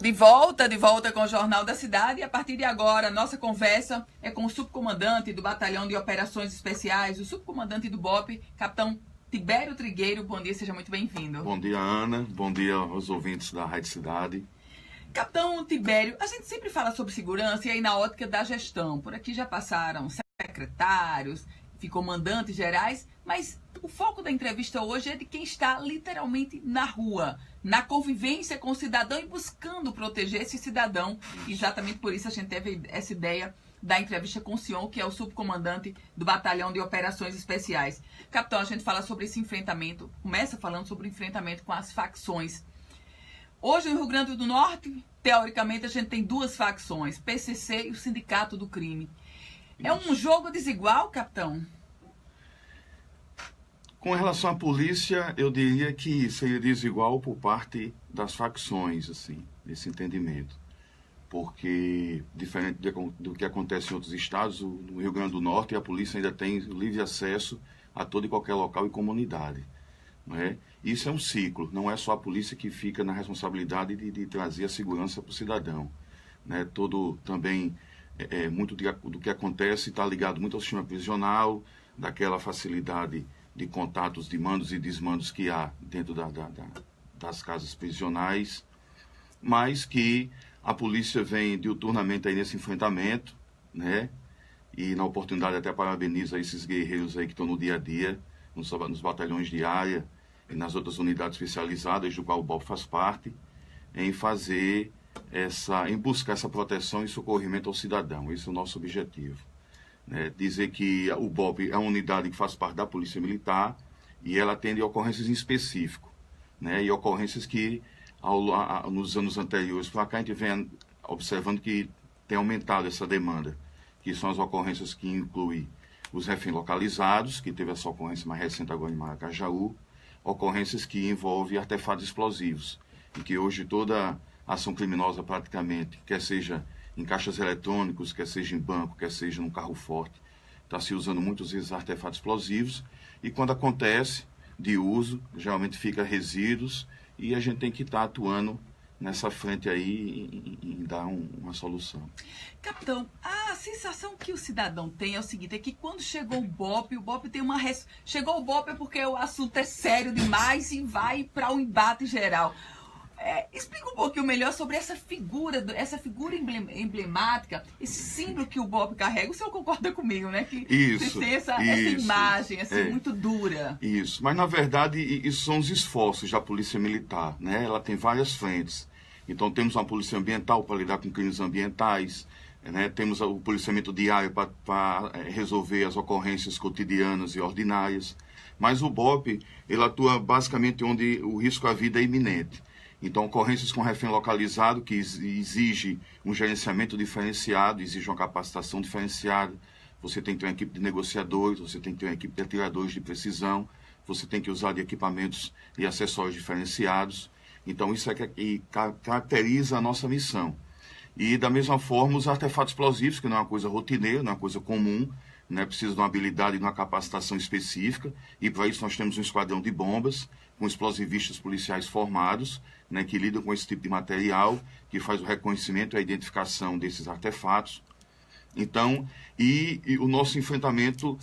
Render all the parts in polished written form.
De volta com o Jornal da Cidade. E a partir de agora, nossa conversa é com o subcomandante do Batalhão de Operações Especiais, o subcomandante do BOPE, capitão Tibério Trigueiro. Bom dia, seja muito bem-vindo. Bom dia, Ana. Bom dia aos ouvintes da Rádio Cidade. Capitão Tibério, a gente sempre fala sobre segurança e aí na ótica da gestão. Por aqui já passaram secretários e comandantes gerais, mas o foco da entrevista hoje é de quem está literalmente na rua, na convivência com o cidadão e buscando proteger esse cidadão. E exatamente por isso a gente teve essa ideia da entrevista com o senhor, que é o subcomandante do Batalhão de Operações Especiais. Capitão, a gente fala sobre esse enfrentamento, começa falando sobre o enfrentamento com as facções. Hoje, no Rio Grande do Norte, teoricamente, a gente tem duas facções, PCC e o Sindicato do Crime. É um jogo desigual, capitão? Com relação à polícia, eu diria que seria desigual por parte das facções, assim, nesse entendimento. Porque, diferente do que acontece em outros estados, no Rio Grande do Norte, a polícia ainda tem livre acesso a todo e qualquer local e comunidade. Não é? Isso é um ciclo, não é só a polícia que fica na responsabilidade de trazer a segurança para o cidadão. Né? Todo também, muito do que acontece está ligado muito ao sistema prisional, daquela facilidade de contatos de mandos e desmandos que há dentro das casas prisionais, mas que a polícia vem diuturnamente aí nesse enfrentamento, né? E na oportunidade até parabenizo a esses guerreiros aí que estão no dia a dia, nos batalhões de área e nas outras unidades especializadas, do qual o BOPE faz parte, em buscar essa proteção e socorrimento ao cidadão. Esse é o nosso objetivo. Né? Dizer que o BOPE é uma unidade que faz parte da Polícia Militar e ela atende a ocorrências em específico, né? E ocorrências que, nos anos anteriores para cá, a gente vem observando que tem aumentado essa demanda, que são as ocorrências que incluem os reféns localizados, que teve essa ocorrência mais recente agora em Maracajaú, ocorrências que envolvem artefatos explosivos, e que hoje toda ação criminosa praticamente, quer seja em caixas eletrônicos, quer seja em banco, quer seja num carro forte, está se usando muitas vezes artefatos explosivos, e quando acontece de uso, geralmente fica resíduos, e a gente tem que estar atuando nessa frente aí em dar uma solução. Capitão, a sensação que o cidadão tem é o seguinte, é que quando chegou o BOPE tem uma... Chegou o BOPE é porque o assunto é sério demais e vai para o embate geral. Explica um pouquinho melhor sobre essa figura emblemática, esse símbolo que o BOPE carrega. O senhor concorda comigo, né? Que isso, tem essa imagem assim, muito dura. Isso, mas na verdade isso são os esforços da Polícia Militar, né? Ela tem várias frentes. Então temos uma polícia ambiental para lidar com crimes ambientais, né? Temos o policiamento diário para resolver as ocorrências cotidianas e ordinárias. Mas o BOPE, ele atua basicamente onde o risco à vida é iminente. Então, ocorrências com refém localizado, que exige um gerenciamento diferenciado, exige uma capacitação diferenciada. Você tem que ter uma equipe de negociadores, você tem que ter uma equipe de atiradores de precisão, você tem que usar de equipamentos e acessórios diferenciados. Então, isso é que caracteriza a nossa missão. E, da mesma forma, os artefatos explosivos, que não é uma coisa rotineira, não é uma coisa comum, né? Precisa de uma habilidade e de uma capacitação específica, e para isso nós temos um esquadrão de bombas, com explosivistas policiais formados, né, que lidam com esse tipo de material, que faz o reconhecimento e a identificação desses artefatos. Então, e o nosso enfrentamento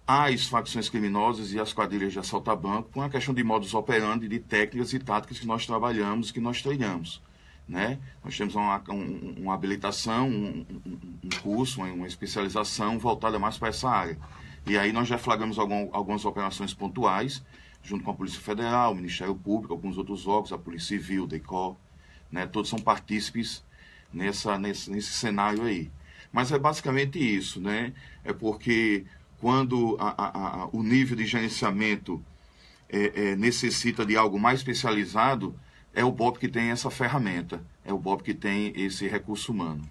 às facções criminosas e às quadrilhas de assalto a banco, com a questão de modus operandi, de técnicas e táticas que nós trabalhamos, que nós treinamos. Né? Nós temos uma habilitação, um curso, uma especialização voltada mais para essa área. E aí nós já flagramos algumas operações pontuais, junto com a Polícia Federal, o Ministério Público, alguns outros órgãos, a Polícia Civil, o DECOR, né? Todos são partícipes nesse cenário aí. Mas é basicamente isso, né? É porque quando o nível de gerenciamento necessita de algo mais especializado, é o BOPE que tem essa ferramenta, é o BOPE que tem esse recurso humano.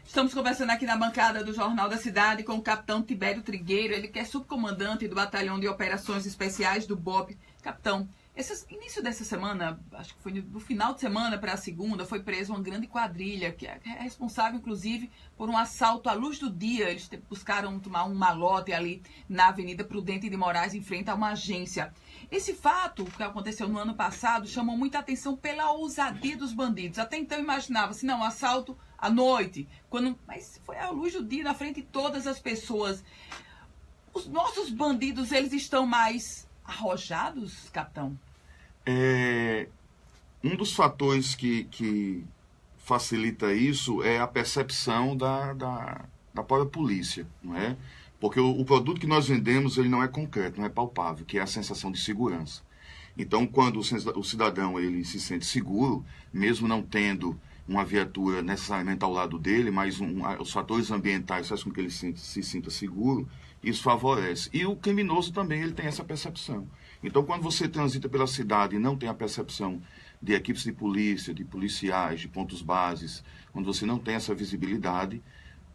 Estamos conversando aqui na bancada do Jornal da Cidade com o capitão Tibério Trigueiro, ele que é subcomandante do Batalhão de Operações Especiais do BOPE. Capitão, Início dessa semana, acho que foi no final de semana para a segunda, foi presa uma grande quadrilha, que é responsável, inclusive, por um assalto à luz do dia. Eles buscaram tomar um malote ali na Avenida Prudente de Moraes, em frente a uma agência. Esse fato, que aconteceu no ano passado, chamou muita atenção pela ousadia dos bandidos. Até então imaginava-se, não, assalto à noite, mas foi à luz do dia, na frente de todas as pessoas. Os nossos bandidos, eles estão mais arrojados, capitão? Um dos fatores que facilita isso é a percepção da própria polícia, não é? Porque o produto que nós vendemos, ele não é concreto, não é palpável, que é a sensação de segurança. Então, quando o cidadão ele se sente seguro, mesmo não tendo uma viatura necessariamente ao lado dele, mas os fatores ambientais fazem com que ele se sinta seguro, isso favorece. E o criminoso também ele tem essa percepção. Então, quando você transita pela cidade e não tem a percepção de equipes de polícia, de policiais, de pontos bases, quando você não tem essa visibilidade,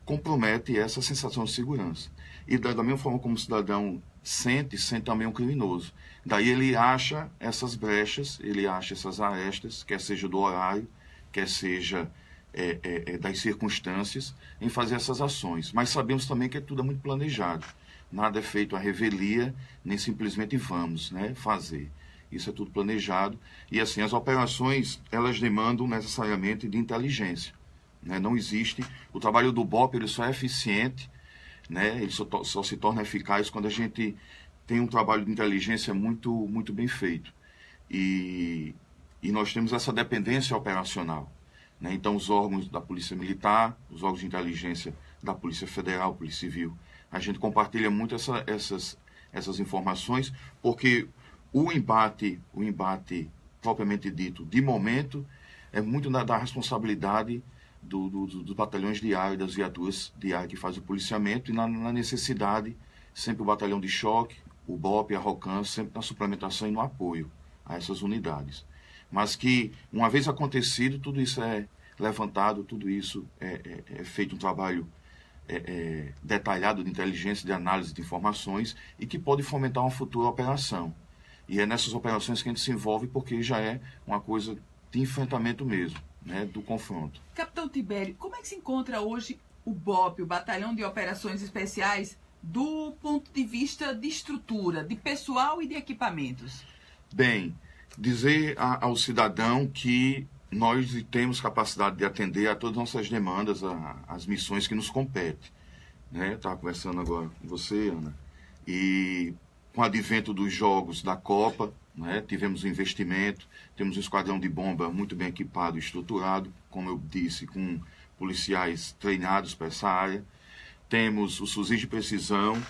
compromete essa sensação de segurança. E da mesma forma como o cidadão sente também um criminoso. Daí ele acha essas brechas, ele acha essas arestas, quer seja do horário, quer seja das circunstâncias, em fazer essas ações. Mas sabemos também que tudo é muito planejado. Nada é feito à revelia, nem simplesmente vamos, né, fazer. Isso é tudo planejado. E assim, as operações, elas demandam necessariamente de inteligência. Né? Não existe... O trabalho do BOP, ele só é eficiente, né? Ele só se torna eficaz quando a gente tem um trabalho de inteligência muito, muito bem feito. E nós temos essa dependência operacional. Né? Então, os órgãos da Polícia Militar, os órgãos de inteligência da Polícia Federal, Polícia Civil, a gente compartilha muito essas informações, porque o embate propriamente dito, de momento, é muito da responsabilidade dos batalhões diários, das viaturas diárias que fazem o policiamento, e na necessidade, sempre o batalhão de choque, o BOP, a ROCAM, sempre na suplementação e no apoio a essas unidades. Mas que, uma vez acontecido, tudo isso é levantado, tudo isso é feito um trabalho detalhado de inteligência, de análise de informações, e que pode fomentar uma futura operação. E é nessas operações que a gente se envolve, porque já é uma coisa de enfrentamento mesmo, né, do confronto. Capitão Tibério, como é que se encontra hoje o BOP, o Batalhão de Operações Especiais, do ponto de vista de estrutura, de pessoal e de equipamentos? Bem, dizer ao cidadão que nós temos capacidade de atender a todas as nossas demandas, as missões que nos competem. Né? Estava conversando agora com você, Ana, e com o advento dos jogos da Copa, né? Tivemos um investimento, temos um esquadrão de bomba muito bem equipado e estruturado, como eu disse, com policiais treinados para essa área. Temos os fuzis de precisão,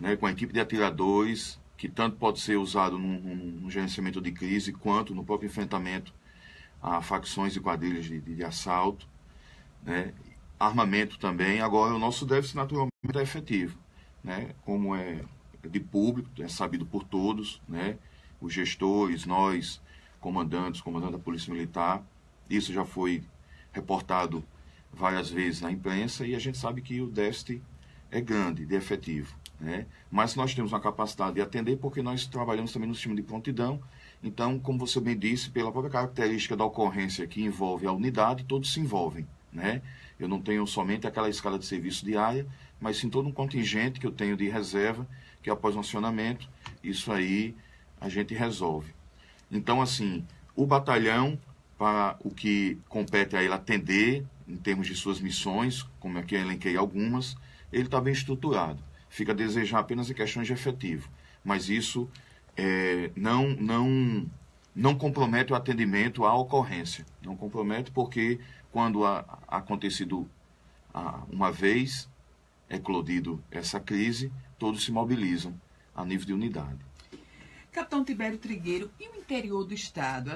né? Com a equipe de atiradores, que tanto pode ser usado no gerenciamento de crise, quanto no próprio enfrentamento a facções e quadrilhas de assalto, né? Armamento também. Agora, o nosso déficit naturalmente é efetivo, né? Como é de público, é sabido por todos, né? Os gestores, nós, comandante da Polícia Militar, isso já foi reportado várias vezes na imprensa, e a gente sabe que o déficit é grande, de efetivo, né? Mas nós temos uma capacidade de atender, porque nós trabalhamos também no sistema de prontidão. Então, como você bem disse, pela própria característica da ocorrência que envolve a unidade, todos se envolvem, né? Eu não tenho somente aquela escala de serviço diária, mas sim todo um contingente que eu tenho de reserva, que após o acionamento, isso aí a gente resolve. Então, assim, o batalhão, para o que compete a ele atender, em termos de suas missões, como aqui eu elenquei algumas, ele está bem estruturado. Fica a desejar apenas em questões de efetivo. Mas isso não compromete o atendimento à ocorrência. Não compromete porque, quando acontecido uma vez eclodido essa crise, todos se mobilizam a nível de unidade. Capitão Tibério Trigueiro, e o interior do estado?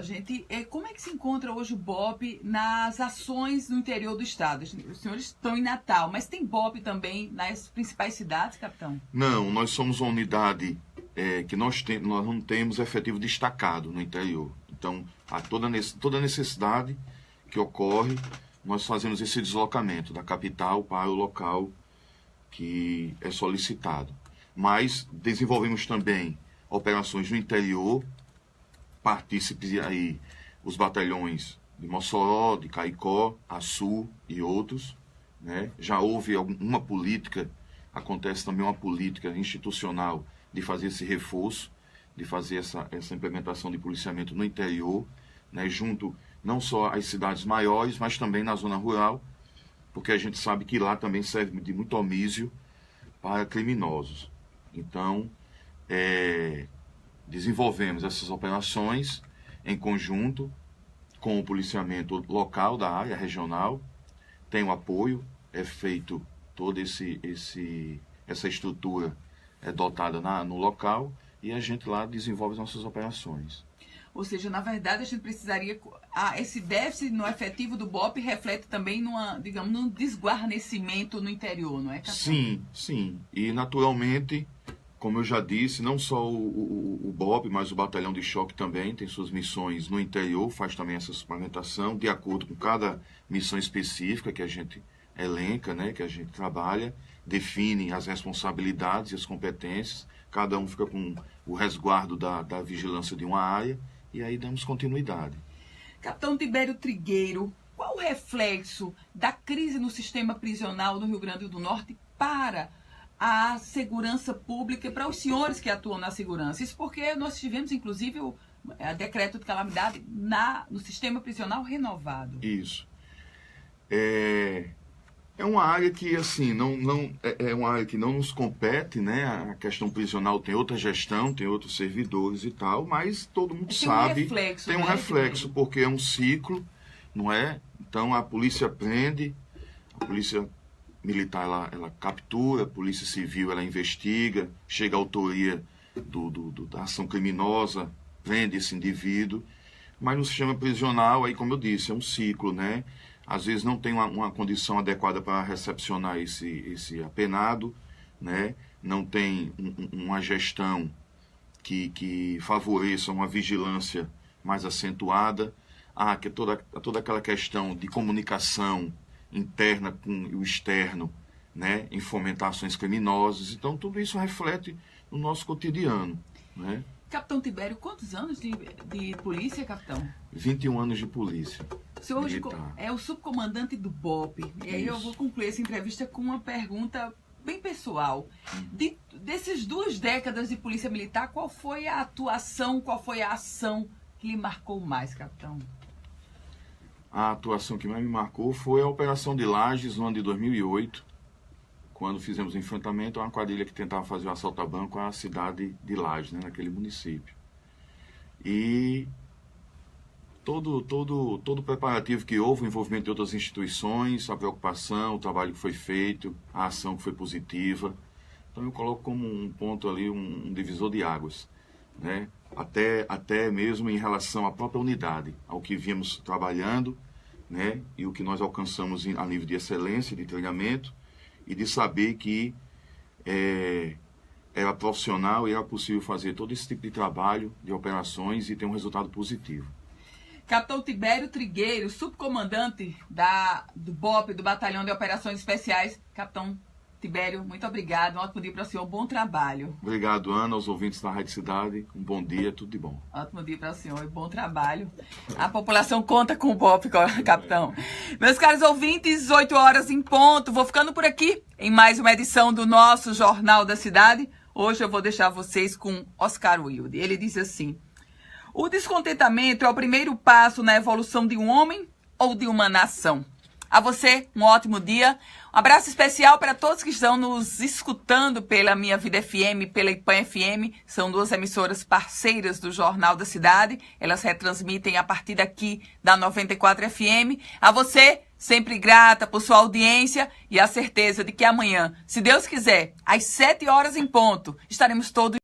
Como é que se encontra hoje o BOP nas ações no interior do estado? Os senhores estão em Natal, mas tem BOP também nas principais cidades, capitão? Não, nós somos uma unidade que nós não temos efetivo destacado no interior. Então, toda necessidade que ocorre, nós fazemos esse deslocamento da capital para o local que é solicitado. Mas desenvolvemos também operações no interior, partícipes aí os batalhões de Mossoró, de Caicó, Açu e outros, né? Já houve uma política, acontece também uma política institucional de fazer esse reforço, de fazer essa implementação de policiamento no interior, né? Junto não só às cidades maiores, mas também na zona rural, porque a gente sabe que lá também serve de muito omísio para criminosos. Então, desenvolvemos essas operações em conjunto com o policiamento local da área regional, tem o apoio, é feito toda essa estrutura dotada no local e a gente lá desenvolve as nossas operações. Ou seja, na verdade, a gente precisaria... esse déficit no efetivo do BOP reflete também num desguarnecimento no interior, não é, capitão? Sim, sim. E, naturalmente, como eu já disse, não só o BOP, mas o Batalhão de Choque também tem suas missões no interior, faz também essa suplementação, de acordo com cada missão específica que a gente elenca, né, que a gente trabalha, define as responsabilidades e as competências, cada um fica com o resguardo da vigilância de uma área, e aí damos continuidade. Capitão Tibério Trigueiro, qual o reflexo da crise no sistema prisional do Rio Grande do Norte para a segurança pública e para os senhores que atuam na segurança? Isso porque nós tivemos, inclusive, o decreto de calamidade no sistema prisional renovado. Isso. É uma área que, assim, é uma área que não nos compete, né? A questão prisional tem outra gestão, tem outros servidores e tal, mas todo mundo sabe. Tem um reflexo, porque é um ciclo, não é? Então a polícia prende, a polícia militar ela captura, a polícia civil ela investiga, chega a autoria da ação criminosa, prende esse indivíduo, mas no sistema prisional, aí como eu disse, é um ciclo, né? Às vezes não tem uma condição adequada para recepcionar esse apenado, né? Não tem uma gestão que favoreça uma vigilância mais acentuada. Que toda aquela questão de comunicação interna com o externo, né? Em fomentar ações criminosas. Então, tudo isso reflete no nosso cotidiano, né? Capitão Tibério, quantos anos de polícia, capitão? 21 anos de polícia. O senhor hoje é o subcomandante do BOP. E aí eu vou concluir essa entrevista com uma pergunta bem pessoal. Desses 2 décadas de polícia militar, qual foi a atuação, qual foi a ação que lhe marcou mais, capitão? A atuação que mais me marcou foi a Operação de Lages, no ano de 2008, quando fizemos o enfrentamento a uma quadrilha que tentava fazer o assalto a banco à cidade de Lages, né, naquele município. E todo o preparativo que houve, o envolvimento de outras instituições, a preocupação, o trabalho que foi feito, a ação que foi positiva. Então eu coloco como um ponto ali, um divisor de águas, né? Até mesmo em relação à própria unidade, ao que viemos trabalhando, né? E o que nós alcançamos a nível de excelência, de treinamento, e de saber que era profissional e era possível fazer todo esse tipo de trabalho, de operações e ter um resultado positivo. Capitão Tibério Trigueiro, subcomandante do BOP, do Batalhão de Operações Especiais. Capitão Tibério, muito obrigado. Um ótimo dia para o senhor, bom trabalho. Obrigado, Ana, aos ouvintes da Rádio Cidade. Um bom dia, tudo de bom. Ótimo dia para o senhor e bom trabalho. A população conta com o BOP, capitão. Meus caros ouvintes, 8 horas em ponto. Vou ficando por aqui em mais uma edição do nosso Jornal da Cidade. Hoje eu vou deixar vocês com Oscar Wilde. Ele diz assim: o descontentamento é o primeiro passo na evolução de um homem ou de uma nação. A você, um ótimo dia. Um abraço especial para todos que estão nos escutando pela Minha Vida FM, pela IPAM FM. São 2 emissoras parceiras do Jornal da Cidade. Elas retransmitem a partir daqui da 94 FM. A você, sempre grata por sua audiência e a certeza de que amanhã, se Deus quiser, às 7 horas em ponto, estaremos todos